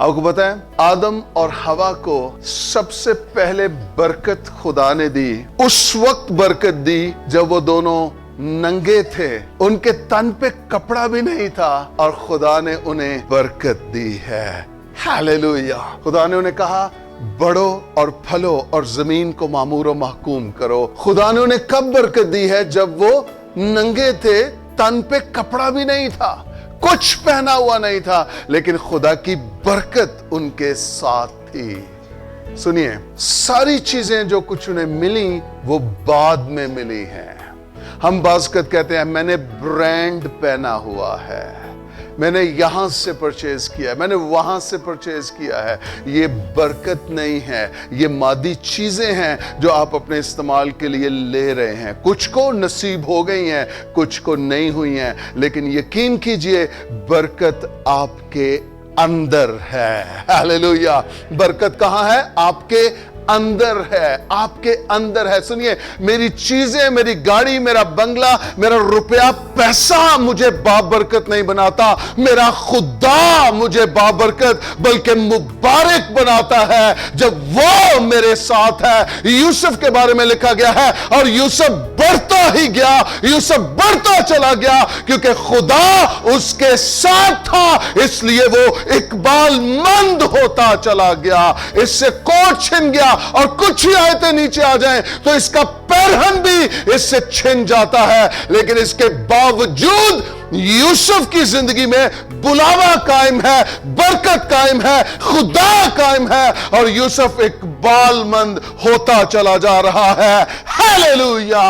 आपको पता है आदम और हवा को सबसे पहले बरकत खुदा ने दी, उस वक्त बरकत दी जब वो दोनों नंगे थे, उनके तन पे कपड़ा भी नहीं था और खुदा ने उन्हें बरकत दी है। हालेलुया। खुदा ने उन्हें कहा बढ़ो और फलो और जमीन को मामूर और महकूम करो। खुदा ने उन्हें कब बरकत दी है? जब वो नंगे थे, तन पे कपड़ा भी नहीं था, कुछ पहना हुआ नहीं था, लेकिन खुदा की बरकत उनके साथ थी। सुनिए, सारी चीजें जो कुछ उन्हें मिली वो बाद में मिली हैं। हम बाज़ कहते हैं मैंने ब्रांड पहना हुआ है, मैंने यहां से परचेज किया है, मैंने वहां से परचेज किया है। ये बरकत नहीं है, ये मादी चीजें हैं जो आप अपने इस्तेमाल के लिए ले रहे हैं। कुछ को नसीब हो गई हैं, कुछ को नहीं हुई हैं, लेकिन यकीन कीजिए बरकत आपके अंदर है। हालेलुया। बरकत कहां है? आपके अंदर है, आपके अंदर है। सुनिए, मेरी चीजें, मेरी गाड़ी, मेरा बंगला, मेरा रुपया, पैसा मुझे बाबरकत नहीं बनाता, मेरा खुदा मुझे बाबरकत बल्कि मुबारक बनाता है जब वो मेरे साथ है। यूसुफ के बारे में लिखा गया है और यूसुफ बढ़ता ही गया, यूसुफ बढ़ता चला गया क्योंकि खुदा उसके साथ था, इसलिए वो इकबालमंद होता चला गया। इससे कोट छिन गया और कुछ ही आयतें नीचे आ जाएं तो इसका पैरहन भी इससे छिन जाता है, लेकिन इसके बावजूद यूसुफ की जिंदगी में बुलावा कायम है, बरकत कायम है, खुदा कायम है और यूसुफ इकबालमंद होता चला जा रहा है। हालेलुया।